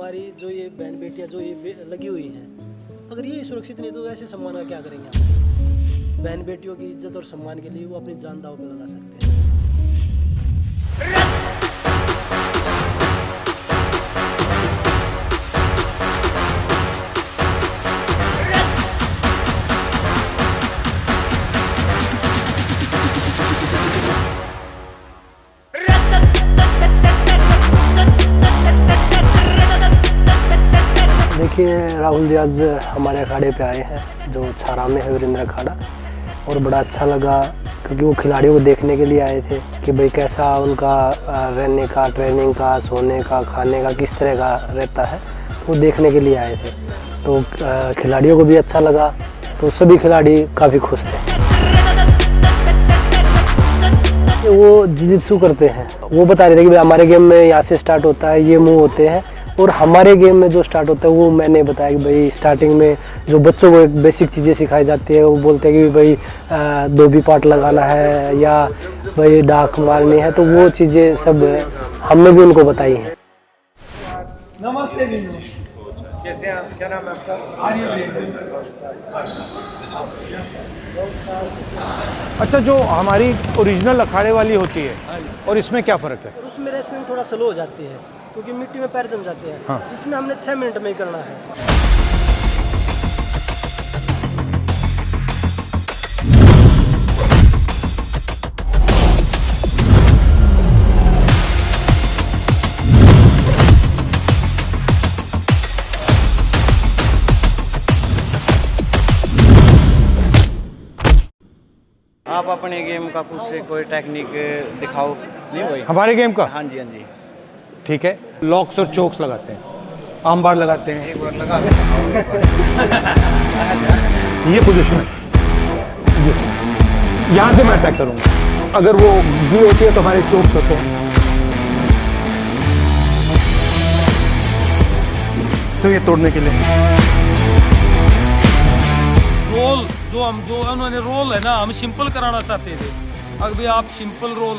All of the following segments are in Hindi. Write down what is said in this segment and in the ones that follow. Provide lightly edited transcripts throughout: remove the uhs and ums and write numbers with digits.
हमारी जो ये बहन बेटियां जो ये लगी हुई हैं, अगर ये सुरक्षित नहीं तो ऐसे सम्मान का क्या करेंगे हम? बहन बेटियों की इज्जत और सम्मान के लिए वो अपनी जान दांव पे लगा सकते हैं। देखिए राहुल जी आज हमारे अखाड़े पे आए हैं जो छारा में है वीरेंद्र अखाड़ा, और बड़ा अच्छा लगा क्योंकि वो खिलाड़ियों को देखने के लिए आए थे कि भाई कैसा उनका रहने का, ट्रेनिंग का, सोने का, खाने का किस तरह का रहता है, वो देखने के लिए आए थे। तो खिलाड़ियों को भी अच्छा लगा, तो सभी खिलाड़ी काफ़ी खुश थे। वो जिजित्सु करते हैं, वो बता रहे थे कि भाई हमारे गेम में यहाँ से स्टार्ट होता है, ये मूव होते हैं, और हमारे गेम में जो स्टार्ट होता है वो मैंने बताया कि भाई स्टार्टिंग में जो बच्चों को एक बेसिक चीज़ें सिखाई जाती है, वो बोलते हैं कि भाई धोबी पाट लगाना है या भाई डाक मारनी है, तो वो चीज़ें सब हमने भी उनको बताई हैं। नमस्ते मीनू, कैसे हैं आप? क्या नाम है आपका? अच्छा, जो हमारी ओरिजिनल अखाड़े वाली होती है और इसमें क्या फ़र्क है? और उसमें रेसलिंग थोड़ा स्लो हो जाती है क्योंकि मिट्टी में पैर जम जाते हैं। हाँ। इसमें हमने 6 मिनट में ही करना है। आप अपने गेम का कुछ से कोई टेक्निक दिखाओ। नहीं भाई, हमारे गेम का? हाँ जी हाँ जी। ठीक है, लॉक्स और चोक्स लगाते हैं, आर्म बार लगाते हैं, एक बार लगा ये पोजीशन है, यहाँ से मैं अटैक करूँगा। अगर वो गी होती है तो हमारे चोक्स होते हैं, तो ये तोड़ने के लिए रोल जो उन्होंने रोल है ना, हम सिंपल कराना चाहते थे। अब भी आप सिंपल रोल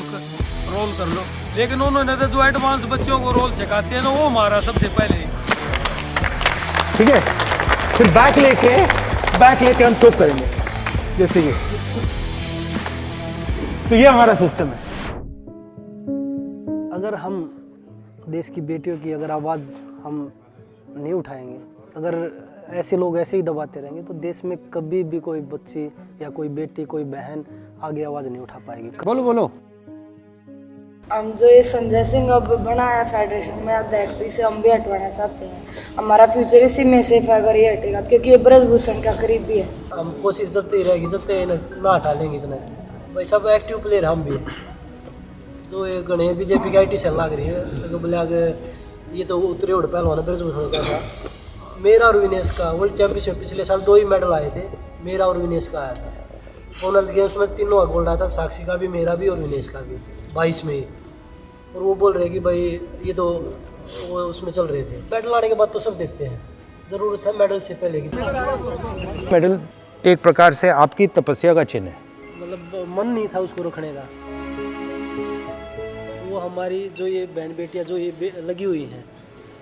कर लो, लेकिन उन्होंने तो जो एडवांस बच्चों को रोल सिखाते हैं ना, वो हमारा सबसे पहले। ठीक है, फिर बैक लेके हम चोक करेंगे जैसे ये। तो ये हमारा सिस्टम है। अगर हम देश की बेटियों की अगर आवाज़ हम नहीं उठाएंगे, अगर ऐसे लोग ऐसे ही दबाते रहेंगे, तो देश में कभी भी कोई बच्ची या कोई बेटी, कोई बहन आगे आवाज़ नहीं उठा पाएगी। बोलो। हम जो ये संजय सिंह अब बनाया फेडरेशन में अध्यक्ष, इसे हम भी हटवाना चाहते हैं। हमारा फ्यूचर इसी में सेफ है अगर ये हटेगा, क्योंकि ये ब्रजभूषण का करीबी है। हम कोशिश जब तक रहेगी, जब तक ना हटा लेंगे इतना। भाई सब एक्टिव प्लेयर हम भी, तो ये गणे बीजेपी की आई टी सेल लग रही है, तो बोले आगे ये तो उतरे उड़ पहलवान ब्रजभूषण का था। मेरा और विनेश का वर्ल्ड चैंपियनशिप पिछले साल 2 ही मेडल आए थे, मेरा और विनेश का आया था। कॉमनवेल्थ गेम्स में तीनों का गोल्ड आया था, साक्षी का भी, मेरा भी और विनेश का भी 22 में ही। और वो बोल रहे कि भाई ये तो वो उसमें चल रहे थे। मेडल आने के बाद तो सब देखते हैं, ज़रूरत है मेडल से पहले की। मेडल एक प्रकार से आपकी तपस्या का चिन्ह है। मतलब मन नहीं था उसको रखने का। वो हमारी जो ये बहन बेटियां जो ये लगी हुई हैं,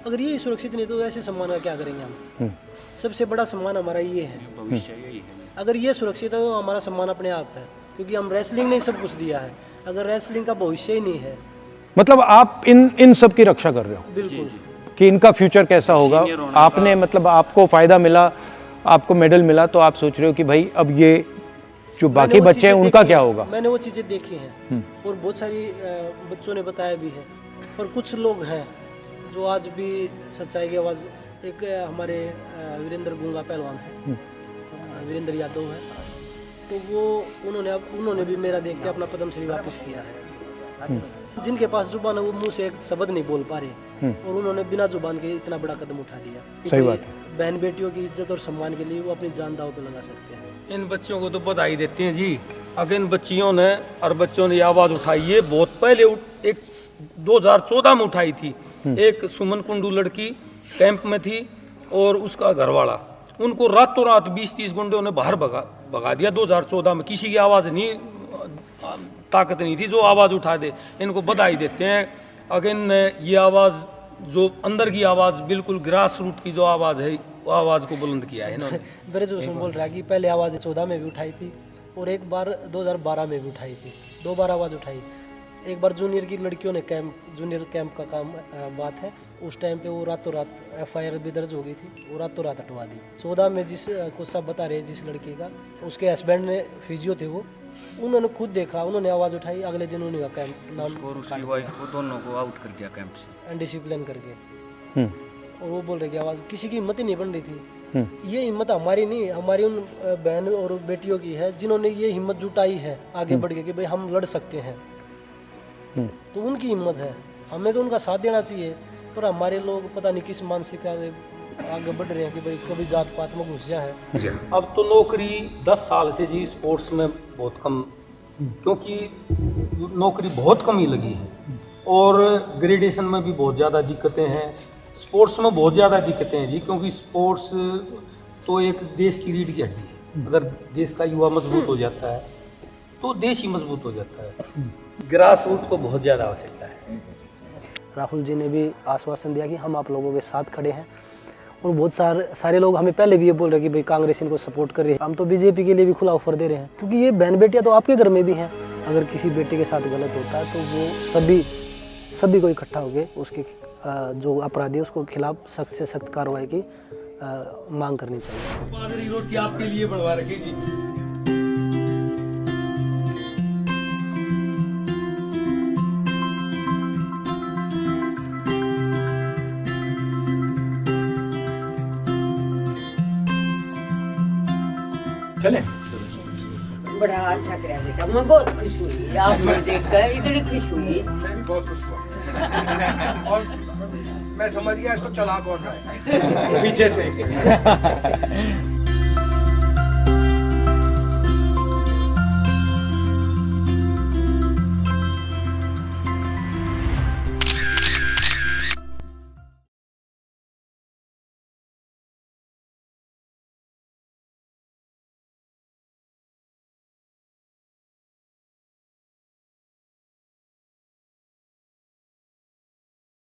अगर ये सुरक्षित नहीं तो ऐसे सम्मान का क्या करेंगे हम? सबसे बड़ा सम्मान हमारा ये है, भविष्य यही है। अगर ये सुरक्षित है तो हमारा सम्मान अपने आप है, क्योंकि हम रेसलिंग ने सब कुछ दिया है। अगर रेसलिंग का भविष्य ही नहीं है, मतलब आप इन सब की रक्षा कर रहे हो। बिल्कुल कि इनका फ्यूचर कैसा होगा। आपने मतलब आपको फ़ायदा मिला, आपको मेडल मिला, तो आप सोच रहे हो कि भाई अब ये जो बाकी बच्चे हैं उनका क्या होगा। मैंने वो चीज़ें देखी हैं और बहुत सारी बच्चों ने बताया भी है। और कुछ लोग हैं जो आज भी सच्चाई की आवाज़, एक हमारे वीरेंद्र गुंगा पहलवान है, वीरेंद्र यादव है, तो वो उन्होंने भी मेरा देख के अपना पद्मश्री वापस किया है। जिनके पास जुबान है वो मुंह से एक शब्द नहीं बोल पा रहे, और उन्होंने बिना जुबान के इतना बड़ा कदम उठा दिया। सही बात है। बहन बेटियों की इज्जत और सम्मान के लिए वो अपनी जान दांव पे लगा सकते हैं। इन बच्चों को तो बधाई देते हैं जी। अगर इन बच्चियों ने और बच्चों ने आवाज़ उठाई, ये बहुत पहले एक 2014 में उठाई थी। एक सुमन कुंडू लड़की कैंप में थी और उसका घरवाला, उनको रातों रात 20-30 गुंडों ने बाहर भगा दिया 2014 में। किसी की आवाज़ नहीं, ताकत नहीं थी जो आवाज़ उठा दे। इनको बधाई देते हैं। अगर ये आवाज़ जो अंदर की आवाज़, बिल्कुल ग्रास रूट की जो आवाज़ है, वो आवाज़ को बुलंद किया है इन्होंने। ब्रजभूषण बोल रहा है कि पहले आवाज़ 14 में भी उठाई थी और एक बार 2012 में भी उठाई थी, 2 बार आवाज़ उठाई। एक बार जूनियर की लड़कियों ने जूनियर कैंप का काम बात है, उस टाइम पे वो रातों रात FIR भी दर्ज हो गई थी, वो रातों रात हटवा दी। 14 में जिस को सब बता रहे हैं, जिस लड़की का, उसके हस्बैंड ने फिजियो थे वो, उन्होंने खुद देखा, उन्होंने आवाज़ उठाई, अगले दिन उन्हीं का कैंप नाम और उसकी वाइफ को दोनों को आउट कर दिया कैंप से अनडिसिप्लिन करके। हम्म, और वो बोल रहे कि आवाज़ किसी की हिम्मत ही नहीं बन रही थी। ये हिम्मत हमारी नहीं, हमारी उन बहन और बेटियों की है जिन्होंने ये हिम्मत जुटाई है आगे बढ़ के कि भाई हम लड़ सकते हैं। तो उनकी हिम्मत है, हमें तो उनका साथ देना चाहिए। पर हमारे लोग पता नहीं किस मानसिकता से आगे बढ़ रहे हैं कि भाई कभी जात पात में घुस जाए हैं। अब तो नौकरी 10 साल से जी स्पोर्ट्स में बहुत कम, क्योंकि नौकरी बहुत कम ही लगी है और ग्रेडेशन में भी बहुत ज़्यादा दिक्कतें हैं, स्पोर्ट्स में बहुत ज़्यादा दिक्कतें हैं जी, क्योंकि स्पोर्ट्स तो एक देश की रीढ़ की हड्डी है। अगर देश का युवा मजबूत हो जाता है तो देश ही मजबूत हो जाता है। ग्रास रूट को बहुत ज़्यादा आवश्यकता है। राहुल जी ने भी आश्वासन दिया कि हम आप लोगों के साथ खड़े हैं, और बहुत सारे लोग हमें पहले भी ये बोल रहे हैं कि भाई कांग्रेस इनको सपोर्ट कर रही है, हम तो बीजेपी के लिए भी खुला ऑफर दे रहे हैं, क्योंकि ये बहन बेटियां तो आपके घर में भी हैं। अगर किसी बेटे के साथ गलत होता है तो वो सभी को इकट्ठा होकर उसके जो अपराधी है उसको खिलाफ सख्त से सख्त कार्रवाई की मांग करनी चाहिए। बाजरी रोटी आपके लिए बनवा रखी जी। चले बड़ा अच्छा कराया बेटा, मैं बहुत खुश हुई आपको देखकर, इतनी खुश हुई। मैं भी बहुत खुश हुआ और मैं समझ गया इसको चला कौन रहा है पीछे से।